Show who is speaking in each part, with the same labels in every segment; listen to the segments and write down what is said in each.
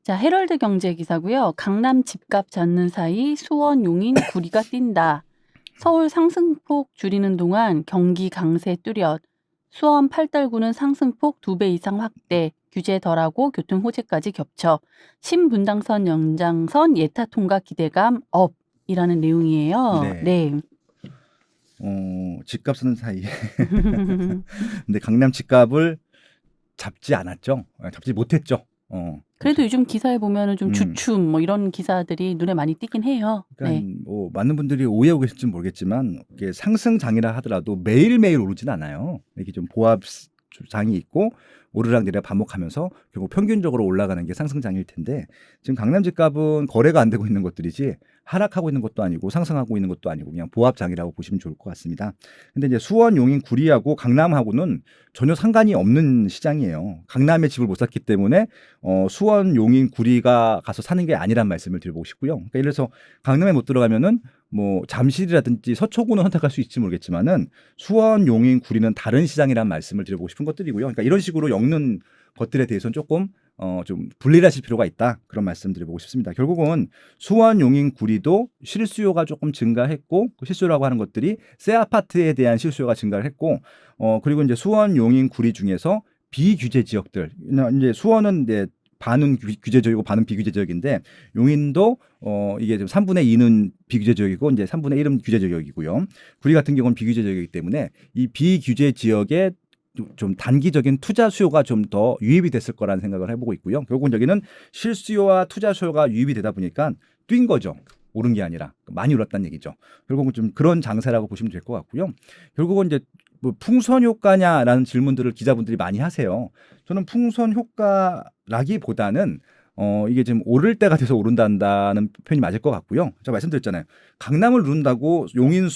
Speaker 1: 자, 헤럴드 경제 기사고요. 강남 집값 잡는 사이 수원 용인 구리가 뛴다. 서울 상승폭 줄이는 동안 경기 강세 뚜렷. 수원 팔달구는 상승폭 2배 이상 확대. 규제 덜하고 교통 호재까지 겹쳐. 신분당선 연장선 예타 통과 기대감 업이라는 내용이에요.
Speaker 2: 네.
Speaker 1: 네.
Speaker 2: 집값 쓰는 사이에 근데 강남 집값을 잡지 않았죠. 잡지 못했죠.
Speaker 1: 그래도 요즘 기사에 보면은 좀
Speaker 2: 음.
Speaker 1: 주춤 뭐 이런 기사들이 눈에 많이 띄긴 해요.
Speaker 2: 그러니까
Speaker 1: 네.
Speaker 2: 뭐 많은 분들이 오해하고 계실지 모르겠지만 이게 상승장이라 하더라도 매일매일 오르진 않아요. 이렇게 좀 보합장이 있고 오르락 내리락 반복하면서 결국 평균적으로 올라가는 게 상승장일 텐데 지금 강남 집값은 거래가 안 되고 있는 것들이지 하락하고 있는 것도 아니고 상승하고 있는 것도 아니고 그냥 보합장이라고 보시면 좋을 것 같습니다. 근데 이제 수원, 용인, 구리하고 강남하고는 전혀 상관이 없는 시장이에요. 강남에 집을 못 샀기 때문에 수원, 용인, 구리가 가서 사는 게 아니란 말씀을 드려보고 싶고요. 그러니까 예를 들어서 강남에 못 들어가면은 뭐 잠실이라든지 서초구는 선택할 수 있을지 모르겠지만은 수원, 용인, 구리는 다른 시장이란 말씀을 드려보고 싶은 것들이고요. 그러니까 이런 식으로 엮는 것들에 대해서는 조금 좀 분리하실 필요가 있다. 그런 말씀 드려보고 싶습니다. 결국은 수원, 용인, 구리도 실수요가 조금 증가했고 그 실수요라고 하는 것들이 새 아파트에 대한 실수요가 증가를 했고 그리고 이제 수원, 용인, 구리 중에서 비규제 지역들 이제 수원은 이제 반은 규제 지역이고 반은 비규제 지역인데 용인도 이게 좀 3분의 2는 비규제 지역이고 이제 3분의 1은 규제 지역이고요. 구리 같은 경우는 비규제 지역이기 때문에 이 비규제 지역에 좀 단기적인 투자 수요가 좀 더 유입이 됐을 거라는 생각을 해보고 있고요. 결국은 여기는 실수요와 투자 수요가 유입이 되다 보니까 뛴 거죠. 오른 게 아니라 많이 올랐다는 얘기죠. 결국은 좀 그런 장세라고 보시면 될 것 같고요. 결국은 이제 뭐 풍선 효과냐라는 질문들을 기자분들이 많이 하세요. 저는 풍선 효과라기보다는 이게 지금 오를 때가 돼서 오른다는 표현이 맞을 것 같고요. 제가 말씀드렸잖아요. 강남을 누른다고 용인,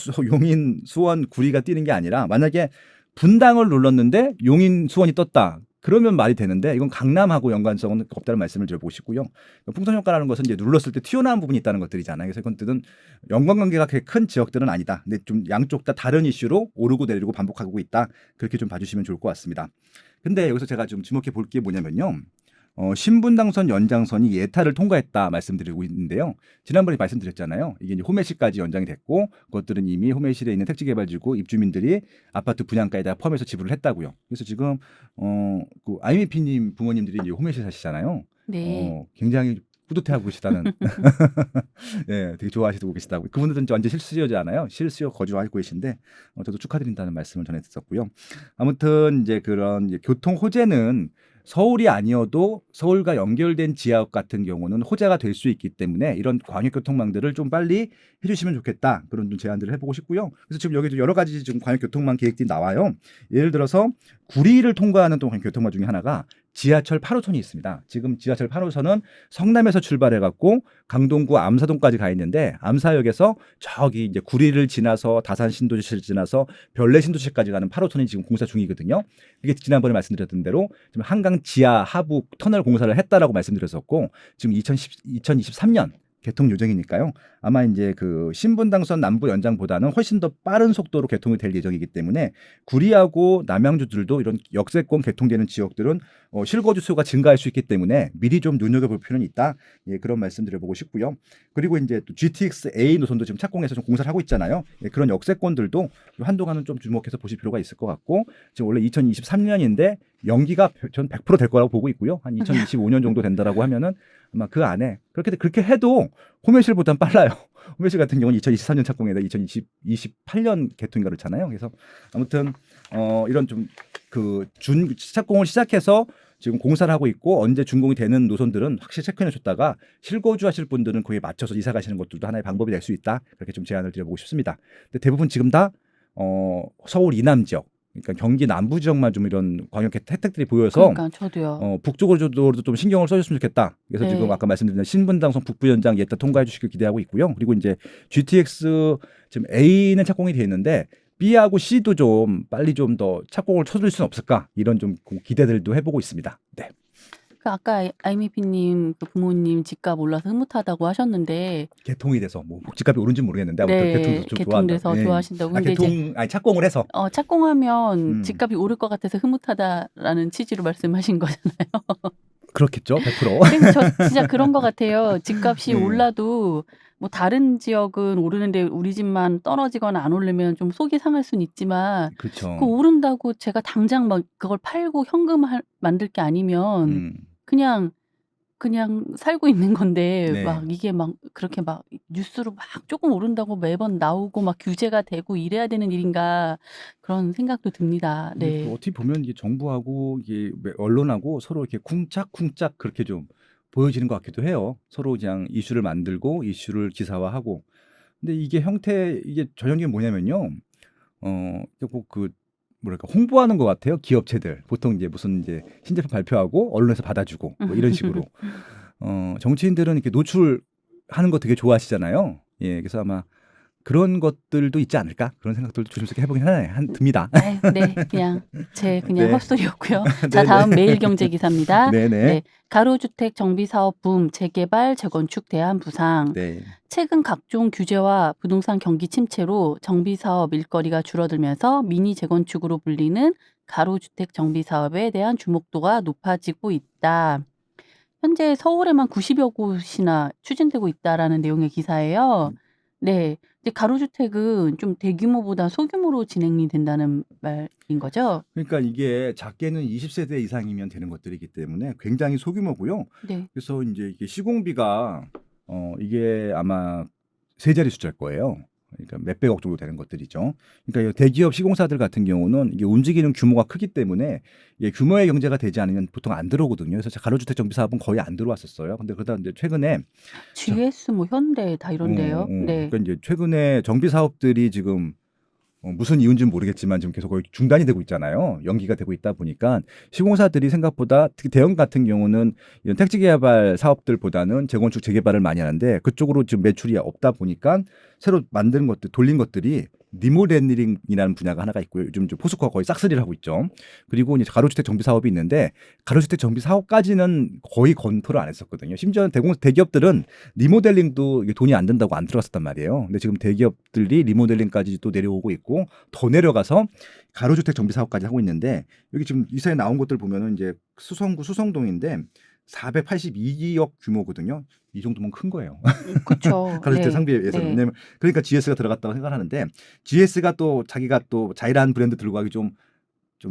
Speaker 2: 수원, 구리가 뛰는 게 아니라 만약에 분당을 눌렀는데 용인, 수원이 떴다. 그러면 말이 되는데 이건 강남하고 연관성은 없다는 말씀을 드려보고 싶고요. 풍선 효과라는 것은 이제 눌렀을 때 튀어나온 부분이 있다는 것들이잖아요. 그래서 이건 연관관계가 그렇게 큰 지역들은 아니다. 근데 좀 양쪽 다 다른 이슈로 오르고 내리고 반복하고 있다. 그렇게 좀 봐주시면 좋을 것 같습니다. 근데 여기서 제가 좀 주목해 볼 게 뭐냐면요. 신분당선 연장선이 예타를 통과했다 말씀드리고 있는데요. 지난번에 말씀드렸잖아요. 이게 이제 호매시까지 연장이 됐고 그것들은 이미 호매시에 있는 택지개발지구 입주민들이 아파트 분양가에다 포함해서 지불을 했다고요. 그래서 지금 그 IMP님 부모님들이 이제 호매시 사시잖아요.
Speaker 1: 네.
Speaker 2: 굉장히 뿌듯해하고 계시다는 네, 되게 좋아하시고 계시다고. 그분들은 완전 실수요잖아요. 실수요 거주하고 계신데 저도 축하드린다는 말씀을 전해드렸고요. 아무튼 이제 그런 이제 교통 호재는 서울이 아니어도 서울과 연결된 지역 같은 경우는 호재가 될 수 있기 때문에 이런 광역교통망들을 좀 빨리 해주시면 좋겠다. 그런 좀 제안들을 해보고 싶고요. 그래서 지금 여기도 여러 가지 지금 광역교통망 계획들이 나와요. 예를 들어서 구리를 통과하는 또 교통망 중에 하나가 지하철 8호선이 있습니다. 지금 지하철 8호선은 성남에서 출발해갖고 강동구 암사동까지 가 있는데 암사역에서 저기 이제 구리를 지나서 다산 신도시를 지나서 별내 신도시까지 가는 8호선이 지금 공사 중이거든요. 이게 지난번에 말씀드렸던 대로 지금 한강 지하 하부 터널 공사를 했다라고 말씀드렸었고 지금 2023년 개통 요정이니까요. 아마 이제 그 신분당선 남부 연장보다는 훨씬 더 빠른 속도로 개통이 될 예정이기 때문에 구리하고 남양주들도 이런 역세권 개통되는 지역들은 실거주 수요가 증가할 수 있기 때문에 미리 좀 눈여겨볼 필요는 있다. 예, 그런 말씀드려보고 싶고요. 그리고 이제 또 GTX A 노선도 지금 착공해서 좀 공사를 하고 있잖아요. 예, 그런 역세권들도 한동안은 좀 주목해서 보실 필요가 있을 것 같고 지금 원래 2023년인데 연기가 전 100%될 거라고 보고 있고요. 한 2025년 정도 된다라고 하면은 아마 그 안에 그렇게 해도 호매실보단 빨라요. 호매실 같은 경우는 2023년 착공에다 2028년 개통인가 그렇잖아요. 그래서 아무튼 이런 좀 그 착공을 시작해서 지금 공사를 하고 있고 언제 준공이 되는 노선들은 확실히 체크해 줬다가 실거주하실 분들은 거기에 맞춰서 이사 가시는 것들도 하나의 방법이 될 수 있다. 그렇게 좀 제안을 드려보고 싶습니다. 근데 대부분 지금 다 서울 이남 지역 그러니까 경기 남부 지역만 좀 이런 광역 혜택들이 보여서
Speaker 1: 그러니까 저도요.
Speaker 2: 북쪽으로도 좀 신경을 써줬으면 좋겠다. 그래서
Speaker 1: 네.
Speaker 2: 지금 아까 말씀드린 신분당선 북부 연장 예타 통과해 주시길 기대하고 있고요. 그리고 이제 GTX 지금 A는 착공이 되어 있는데 B하고 C도 좀 빨리 좀 더 착공을 쳐줄 수는 없을까 이런 좀 기대들도 해보고 있습니다. 네.
Speaker 1: 그 아까 아이미피님 그 부모님 집값 올라서 흐뭇하다고 하셨는데
Speaker 2: 개통이 돼서 뭐 집값이 오른지 모르겠는데 아무튼
Speaker 1: 네,
Speaker 2: 개통돼서 좀
Speaker 1: 개통돼서
Speaker 2: 좋아한다.
Speaker 1: 좋아하신다고. 근데 이제
Speaker 2: 착공을 해서
Speaker 1: 착공하면
Speaker 2: 음.
Speaker 1: 집값이 오를 것 같아서 흐뭇하다라는 취지로 말씀하신 거잖아요.
Speaker 2: 그렇겠죠, 100%.
Speaker 1: 그래서 저 진짜 그런 것 같아요. 집값이
Speaker 2: 네.
Speaker 1: 올라도 뭐 다른 지역은 오르는데 우리 집만 떨어지거나 안 오르면 좀 속이 상할 수는 있지만 그
Speaker 2: 그렇죠.
Speaker 1: 오른다고 제가 당장 막 그걸 팔고 현금 만들 게 아니면
Speaker 2: 음.
Speaker 1: 그냥 살고 있는 건데
Speaker 2: 네.
Speaker 1: 막 이게 막 그렇게 막 뉴스로 막 조금 오른다고 매번 나오고 막 규제가 되고 이래야 되는 일인가 그런 생각도 듭니다.
Speaker 2: 근데 또
Speaker 1: 네.
Speaker 2: 어떻게 보면 이게 정부하고 이게 언론하고 서로 이렇게 쿵짝쿵짝 그렇게 좀 보여지는 것 같기도 해요. 서로 그냥 이슈를 만들고 이슈를 기사화하고. 근데 이게 형태 이게 전형이 뭐냐면요. 꼭그 뭐랄까 홍보하는 것 같아요. 기업체들 보통 이제 무슨 이제 신제품 발표하고 언론에서 받아주고 뭐 이런 식으로. 정치인들은 이렇게 노출하는 거 되게 좋아하시잖아요. 예, 그래서 아마 그런 것들도 있지 않을까 그런 생각들도 조심스럽게 해보긴 듭니다.
Speaker 1: 아유 네. 그냥 제 그냥
Speaker 2: 네,
Speaker 1: 헛소리였고요. 자
Speaker 2: 네네,
Speaker 1: 다음 매일경제 기사입니다.
Speaker 2: 네네,
Speaker 1: 네. 가로주택 정비사업 붐 재개발 재건축 대안 부상.
Speaker 2: 네,
Speaker 1: 최근 각종 규제와 부동산 경기 침체로 정비사업 일거리가 줄어들면서 미니 재건축으로 불리는 가로주택 정비사업에 대한 주목도가 높아지고 있다. 현재 서울에만 90여 곳이나 추진되고 있다라는 내용의 기사예요. 네. 이제 가로주택은 좀 대규모보다 소규모로 진행이 된다는 말인 거죠?
Speaker 2: 그러니까 이게 작게는 20세대 이상이면 되는 것들이기 때문에 굉장히 소규모고요.
Speaker 1: 네.
Speaker 2: 그래서 이제 이게 시공비가 이게 아마 세 자리 숫자일 거예요. 그러니까 몇백억 정도 되는 것들이죠. 그러니까 이 대기업 시공사들 같은 경우는 이게 움직이는 규모가 크기 때문에 이게 규모의 경제가 되지 않으면 보통 안 들어오거든요. 그래서 가로주택 정비 사업은 거의 안 들어왔었어요. 근데 그러다 이제 최근에
Speaker 1: GS 뭐 현대 다 이런데요. 네.
Speaker 2: 그러니까 이제 최근에 정비 사업들이 지금 무슨 이유인지는 모르겠지만 지금 계속 거의 중단이 되고 있잖아요. 연기가 되고 있다 보니까 시공사들이 생각보다 특히 대형 같은 경우는 이런 택지 개발 사업들보다는 재건축 재개발을 많이 하는데 그쪽으로 지금 매출이 없다 보니까 새로 만든 것들 돌린 것들이 리모델링이라는 분야가 하나가 있고요. 요즘 포스코가 거의 싹쓸이를 하고 있죠. 그리고 이제 가로주택 정비 사업이 있는데 가로주택 정비 사업까지는 거의 검토를 안 했었거든요. 심지어 대기업들은 리모델링도 이게 돈이 안 든다고 안 들어갔었단 말이에요. 근데 지금 대기업들이 리모델링까지 또 내려오고 있고 더 내려가서 가로주택 정비 사업까지 하고 있는데 여기 지금 이사에 나온 것들 보면은 이제 수성구 수성동인데 482억 규모거든요. 이 정도면 큰 거예요.
Speaker 1: 그쵸.
Speaker 2: 가로주택
Speaker 1: 네.
Speaker 2: 상비에 비해서는.
Speaker 1: 네.
Speaker 2: 왜냐면 그러니까 GS가 들어갔다고 생각하는데 GS가 또 자기가 또 자이라는 브랜드 들고 가기 좀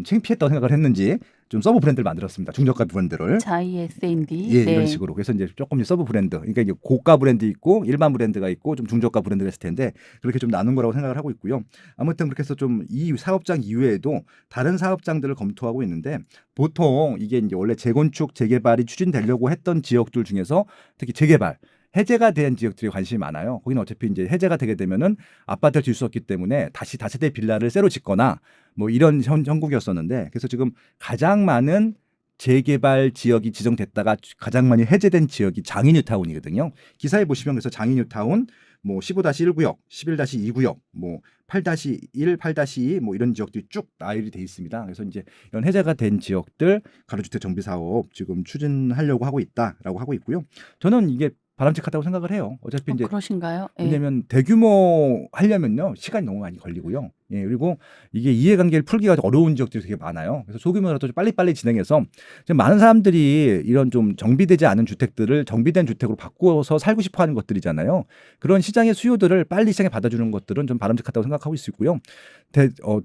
Speaker 2: 창피했다고 생각을 했는지 좀 서브 브랜드를 만들었습니다. 중저가 브랜드를.
Speaker 1: 자이 S&D.
Speaker 2: 예, 이런
Speaker 1: 네.
Speaker 2: 식으로. 그래서 이제 조금 서브 브랜드. 그러니까 이제 고가 브랜드 있고 일반 브랜드가 있고 좀 중저가 브랜드가 있을 텐데 그렇게 좀 나눈 거라고 생각을 하고 있고요. 아무튼 그렇게 해서 좀 이 사업장 이외에도 다른 사업장들을 검토하고 있는데 보통 이게 이제 원래 재건축 재개발이 추진되려고 했던 지역들 중에서 특히 재개발 해제가 된 지역들이 관심이 많아요. 거기는 어차피 이제 해제가 되게 되면은 아파트를 지을 수 없기 때문에 다시 다세대 빌라를 새로 짓거나 뭐 이런 형국이었었는데 그래서 지금 가장 많은 재개발 지역이 지정됐다가 가장 많이 해제된 지역이 장인뉴타운이거든요. 기사에 보시면 그래서 장인뉴타운 뭐 15-1구역, 11-2구역, 뭐 8-1, 8-2 뭐 이런 지역들이 쭉 나열이 돼 있습니다. 그래서 이제 이런 해제가 된 지역들 가로주택 정비 사업 지금 추진하려고 하고 있다라고 하고 있고요. 저는 이게 바람직하다고 생각을 해요. 어차피 이제
Speaker 1: 그러신가요? 예.
Speaker 2: 왜냐하면 대규모 하려면요 시간이 너무 많이 걸리고요. 예, 그리고 이게 이해관계를 풀기가 어려운 지역들이 되게 많아요. 그래서 소규모라도 좀 빨리빨리 진행해서 지금 많은 사람들이 이런 좀 정비되지 않은 주택들을 정비된 주택으로 바꾸어서 살고 싶어하는 것들이잖아요. 그런 시장의 수요들을 빨리 시장에 받아주는 것들은 좀 바람직하다고 생각하고 있고요.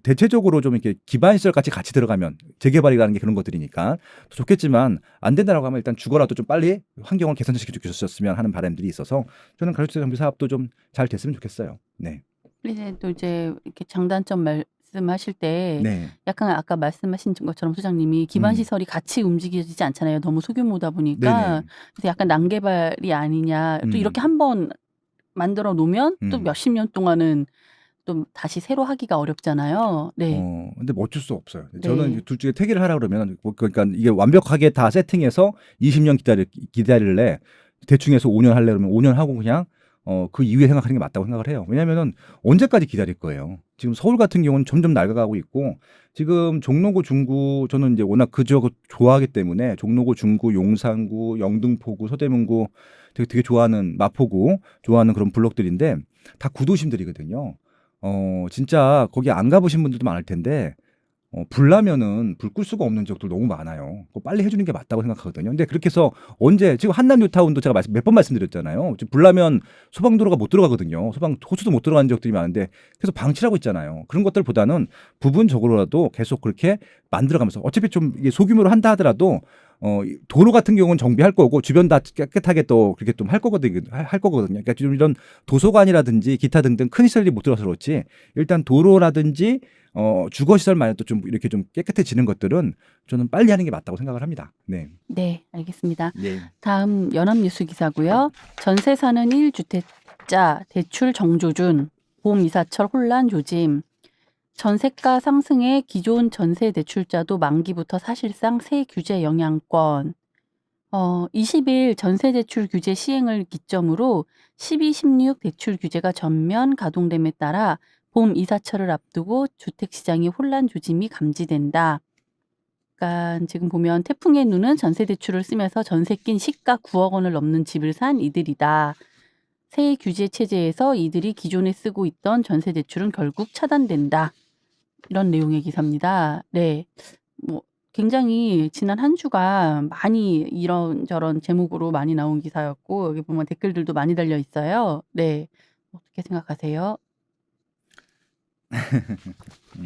Speaker 2: 대체적으로 좀 이렇게 기반 시설 같이 들어가면 재개발이라는 게 그런 것들이니까 좋겠지만 안 된다라고 하면 일단 죽어라도 좀 빨리 환경을 개선시켜 주셨으면 하는 바람들이 있어서 저는 가로주택 정비 사업도 좀 잘 됐으면 좋겠어요. 네.
Speaker 1: 근데 또 이제 이렇게 장단점 말씀하실 때
Speaker 2: 네.
Speaker 1: 약간 아까 말씀하신 것처럼 소장님이 기반 시설이 같이 움직이지 않잖아요. 너무 소규모다 보니까.
Speaker 2: 네네.
Speaker 1: 그래서 약간 난개발이 아니냐. 또 이렇게
Speaker 2: 음.
Speaker 1: 한번 만들어 놓으면 또
Speaker 2: 음.
Speaker 1: 몇십 년 동안은 또 다시 새로 하기가 어렵잖아요. 네.
Speaker 2: 근데 뭐 어쩔 수 없어요.
Speaker 1: 네.
Speaker 2: 저는 둘 중에 택일을 하라 그러면 그러니까 이게 완벽하게 다 세팅해서 20년 기다릴래 대충 해서 5년 할래 그러면 5년 하고 그냥 그 이후에 생각하는 게 맞다고 생각을 해요. 왜냐면은 언제까지 기다릴 거예요. 지금 서울 같은 경우는 점점 낡아가고 있고 지금 종로구 중구 저는 이제 워낙 그 지역을 좋아하기 때문에 종로구 중구 용산구 영등포구 서대문구 되게 좋아하는 마포구 좋아하는 그런 블록들인데 다 구도심들이거든요. 진짜 거기 안 가보신 분들도 많을 텐데 불나면은 불 끌 수가 없는 지역들 너무 많아요. 그거 빨리 해주는 게 맞다고 생각하거든요. 근데 그렇게 해서 언제 지금 한남 뉴타운도 제가 몇 번 말씀드렸잖아요. 지금 불나면 소방도로가 못 들어가거든요. 호수도 못 들어가는 지역들이 많은데 그래서 방치를 하고 있잖아요. 그런 것들보다는 부분적으로라도 계속 그렇게 만들어가면서 어차피 좀 이게 소규모로 한다 하더라도 도로 같은 경우는 정비할 거고 주변 다 깨끗하게 또 그렇게 좀 할 거거든요. 그러니까 좀 이런 도서관이라든지 기타 등등 큰 시설이 못 들어서 그렇지 일단 도로라든지 주거 시설만 또 좀 이렇게 좀 깨끗해지는 것들은 저는 빨리 하는 게 맞다고 생각을 합니다. 네.
Speaker 1: 네, 알겠습니다.
Speaker 2: 네.
Speaker 1: 다음 연합뉴스 기사고요. 전세 사는 1주택자 대출 정조준, 봄 이사철 혼란 조짐. 전세가 상승에 기존 전세 대출자도 만기부터 사실상 새 규제 영향권. 20일 전세 대출 규제 시행을 기점으로 12, 16 대출 규제가 전면 가동됨에 따라 봄 이사철을 앞두고 주택 시장의 혼란 조짐이 감지된다. 그러니까 지금 보면 태풍의 눈은 전세 대출을 쓰면서 전세 낀 시가 9억 원을 넘는 집을 산 이들이다. 새 규제 체제에서 이들이 기존에 쓰고 있던 전세 대출은 결국 차단된다. 이런 내용의 기사입니다. 네. 뭐 굉장히 지난 한 주가 많이 이런저런 제목으로 많이 나온 기사였고 여기 보면 댓글들도 많이 달려 있어요. 네. 어떻게 생각하세요?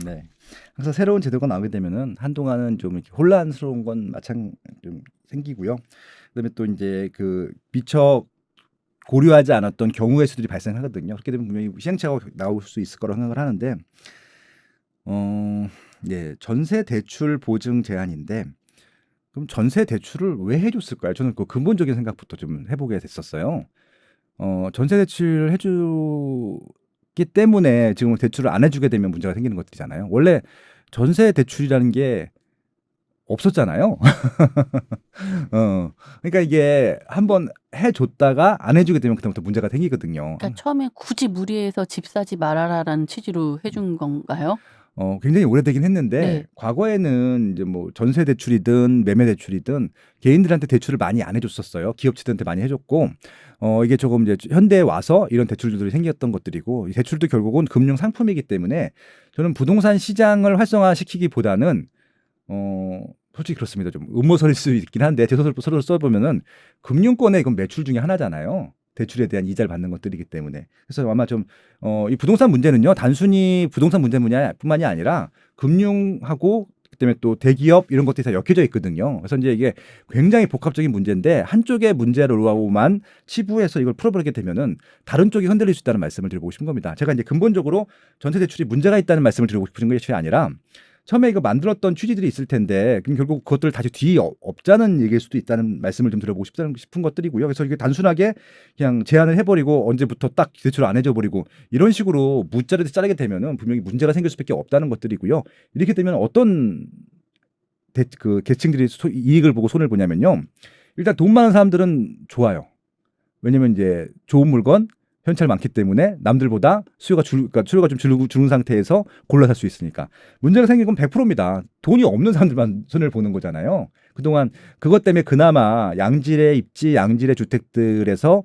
Speaker 2: 네. 항상 새로운 제도가 나오게 되면은 한동안은 좀 이렇게 혼란스러운 건 좀 생기고요. 그다음에 또 이제 그 미처 고려하지 않았던 경우의 수들이 발생하거든요. 그렇게 되면 분명히 시행착오가 나올 수 있을 거라고 생각을 하는데, 네, 전세 대출 보증 제한인데, 그럼 전세 대출을 왜 해줬을까요? 저는 그 근본적인 생각부터 좀 해보게 됐었어요. 전세 대출 해주기 때문에 지금 대출을 안 해주게 되면 문제가 생기는 것들이잖아요. 원래 전세 대출이라는 게 없었잖아요. 그러니까 이게 한번 해줬다가 안 해주게 되면 그때부터 문제가 생기거든요.
Speaker 1: 그러니까 처음에 굳이 무리해서 집 사지 말아라라는 취지로 해준 건가요?
Speaker 2: 굉장히 오래되긴 했는데
Speaker 1: 네.
Speaker 2: 과거에는 이제 뭐 전세 대출이든 매매 대출이든 개인들한테 대출을 많이 안 해줬었어요. 기업체들한테 많이 해줬고 이게 조금 이제 현대에 와서 이런 대출들이 생겼던 것들이고 이 대출도 결국은 금융 상품이기 때문에 저는 부동산 시장을 활성화시키기보다는 솔직히 그렇습니다. 좀 음모설일 수 있긴 한데 제 소설을 써보면은 금융권의 이건 매출 중에 하나잖아요. 대출에 대한 이자를 받는 것들이기 때문에 그래서 아마 좀 이 부동산 문제는요 단순히 부동산 문제뿐만이 아니라 금융하고 그다음에 또 대기업 이런 것들이 다 엮여져 있거든요. 그래서 이제 이게 굉장히 복합적인 문제인데 한쪽의 문제로만 치부해서 이걸 풀어버리게 되면은 다른 쪽이 흔들릴 수 있다는 말씀을 드리고 싶은 겁니다. 제가 이제 근본적으로 전세 대출이 문제가 있다는 말씀을 드리고 싶은 것이 아니라 처음에 이거 만들었던 취지들이 있을 텐데 그럼 결국 그것들 다시 뒤엎자는 얘기일 수도 있다는 말씀을 좀 드려보고 싶은 것들이고요. 그래서 이게 단순하게 그냥 제한을 해버리고 언제부터 딱 대출을 안 해줘버리고 이런 식으로 무자르게 자르게 되면은 분명히 문제가 생길 수밖에 없다는 것들이고요. 이렇게 되면 어떤 그 계층들이 이익을 보고 손을 보냐면요. 일단 돈 많은 사람들은 좋아요. 왜냐면 이제 좋은 물건 현찰 많기 때문에 남들보다 그러니까 수요가 좀 줄은 상태에서 골라 살 수 있으니까 문제가 생긴 건 100%입니다. 돈이 없는 사람들만 손해를 보는 거잖아요. 그동안 그것 때문에 그나마 양질의 입지, 양질의 주택들에서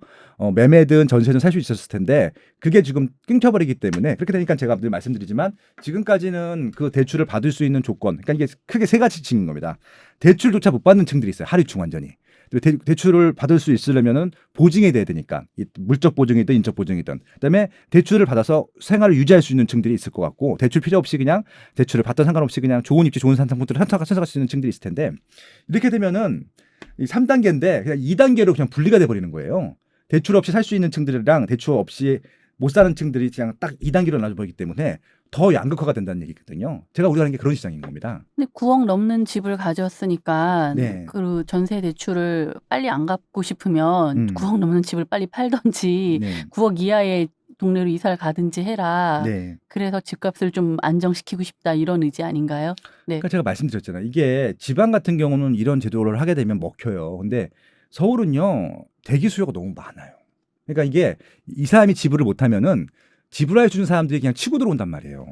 Speaker 2: 매매든 전세든 살 수 있었을 텐데 그게 지금 끊겨버리기 때문에 그렇게 되니까 제가 늘 말씀드리지만 지금까지는 그 대출을 받을 수 있는 조건 그러니까 이게 크게 세 가지 층인 겁니다. 대출조차 못 받는 층들이 있어요. 하류층 완전히. 대출을 받을 수 있으려면은 보증이 돼야 되니까 물적 보증이든 인적 보증이든 그다음에 대출을 받아서 생활을 유지할 수 있는 층들이 있을 것 같고 대출 필요 없이 그냥 대출을 받던 상관없이 그냥 좋은 입지 좋은 상품들을 선택할 수 있는 층들이 있을 텐데 이렇게 되면은 이 3단계인데 그냥 2단계로 그냥 분리가 돼 버리는 거예요. 대출 없이 살 수 있는 층들이랑 대출 없이 못 사는 층들이 그냥 딱 2단계로 나눠버리기 때문에 더 양극화가 된다는 얘기거든요. 제가 우려하는 게 그런 시장인 겁니다.
Speaker 1: 근데 9억 넘는 집을 가졌으니까
Speaker 2: 네.
Speaker 1: 그 전세 대출을 빨리 안 갚고 싶으면 9억 넘는 집을 빨리 팔던지
Speaker 2: 네.
Speaker 1: 9억 이하의 동네로 이사를 가든지 해라.
Speaker 2: 네.
Speaker 1: 그래서 집값을 좀 안정시키고 싶다 이런 의지 아닌가요? 네.
Speaker 2: 그러니까 제가 말씀드렸잖아요. 이게 지방 같은 경우는 이런 제도를 하게 되면 먹혀요. 근데 서울은요 대기 수요가 너무 많아요. 그러니까 이게 이 사람이 지불을 못하면은 지불해 주는 사람들이 그냥 치고 들어온단 말이에요.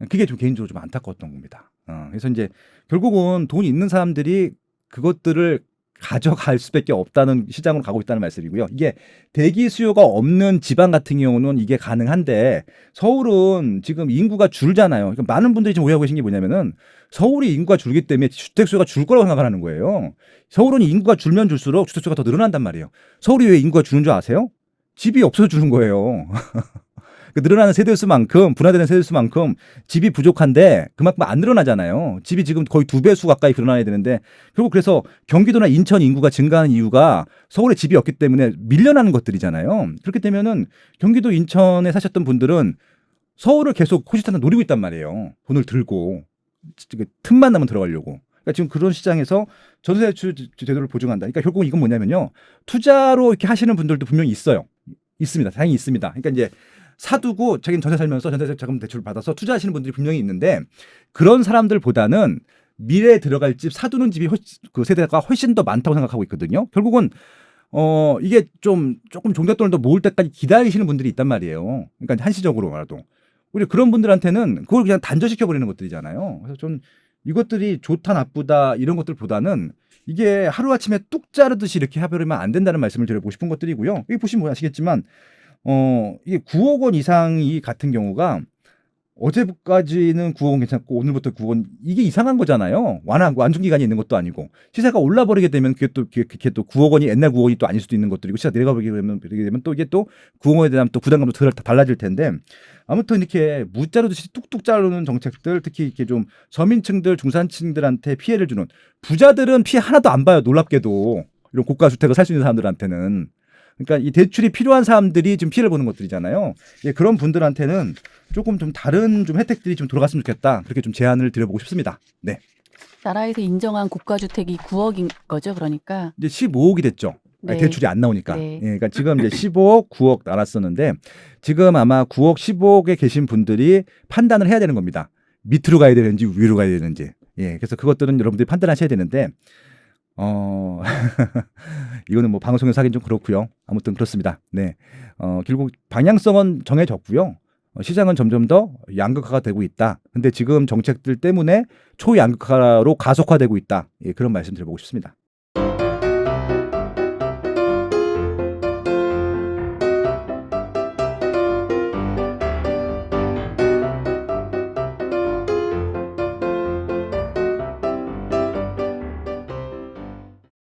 Speaker 2: 그게 좀 개인적으로 좀 안타까웠던 겁니다. 그래서 이제 결국은 돈이 있는 사람들이 그것들을 가져갈 수밖에 없다는 시장으로 가고 있다는 말씀이고요. 이게 대기 수요가 없는 지방 같은 경우는 이게 가능한데 서울은 지금 인구가 줄잖아요. 그러니까 많은 분들이 지금 오해하고 계신 게 뭐냐면은 서울이 인구가 줄기 때문에 주택 수요가 줄 거라고 생각하는 거예요. 서울은 인구가 줄면 줄수록 주택 수요가 더 늘어난단 말이에요. 서울이 왜 인구가 주는 줄 아세요? 집이 없어서 주는 거예요. 그 늘어나는 세대수만큼 분화되는 세대수만큼 집이 부족한데 그만큼 안 늘어나잖아요. 집이 지금 거의 2배수 가까이 늘어나야 되는데 결국 그래서 경기도나 인천 인구가 증가하는 이유가 서울에 집이 없기 때문에 밀려나는 것들이잖아요. 그렇게 되면은 경기도 인천에 사셨던 분들은 서울을 계속 호시탐탐 노리고 있단 말이에요. 돈을 들고 틈만 나면 들어가려고. 그러니까 지금 그런 시장에서 전세 대출 제도를 보증한다. 그러니까 결국 이건 뭐냐면요. 투자로 이렇게 하시는 분들도 분명히 있어요. 있습니다. 다행히 있습니다. 그러니까 이제 사두고 자기는 전세 살면서 전세 자금 대출을 받아서 투자하시는 분들이 분명히 있는데 그런 사람들보다는 미래에 들어갈 집 사두는 집이 그 세대가 훨씬 더 많다고 생각하고 있거든요. 결국은 이게 조금 종잣돈을 더 모을 때까지 기다리시는 분들이 있단 말이에요. 그러니까 한시적으로라도 우리 그런 분들한테는 그걸 그냥 단절시켜 버리는 것들이잖아요. 그래서 좀 이것들이 좋다 나쁘다 이런 것들보다는 이게 하루아침에 뚝 자르듯이 이렇게 해버리면 안 된다는 말씀을 드려보고 싶은 것들이고요. 여기 보시면 아시겠지만 이게 9억 원 이상이 같은 경우가 어제까지는 9억 원 괜찮고 오늘부터 9억 원 이게 이상한 거잖아요. 완중 기간이 있는 것도 아니고 시세가 올라버리게 되면 그게 또 9억 원이 옛날 9억 원이 또 아닐 수도 있는 것들이고 시세가 내려가게 되면 또 이게 또 9억 원에 대한 또 부담감도 달라질 텐데 아무튼 이렇게 무자르듯이 뚝뚝 자르는 정책들 특히 이렇게 좀 서민층들 중산층들한테 피해를 주는 부자들은 피해 하나도 안 봐요. 놀랍게도 이런 고가 주택을 살 수 있는 사람들한테는. 그러니까 이 대출이 필요한 사람들이 지금 피해를 보는 것들이잖아요. 예, 그런 분들한테는 조금 좀 다른 좀 혜택들이 좀 들어갔으면 좋겠다. 그렇게 좀 제안을 드려보고 싶습니다. 네.
Speaker 1: 나라에서 인정한 고가주택이 9억인 거죠, 그러니까.
Speaker 2: 이제 15억이 됐죠.
Speaker 1: 네.
Speaker 2: 대출이 안 나오니까.
Speaker 1: 네.
Speaker 2: 예, 그러니까 지금 이제 15억, 9억 나눴었는데 지금 아마 9억, 15억에 계신 분들이 판단을 해야 되는 겁니다. 밑으로 가야 되는지 위로 가야 되는지. 예, 그래서 그것들은 여러분들이 판단하셔야 되는데 이거는 뭐 방송에서 하긴 좀 그렇고요. 아무튼 그렇습니다. 네. 결국 방향성은 정해졌고요. 시장은 점점 더 양극화가 되고 있다. 근데 지금 정책들 때문에 초양극화로 가속화되고 있다. 예, 그런 말씀 드려보고 싶습니다.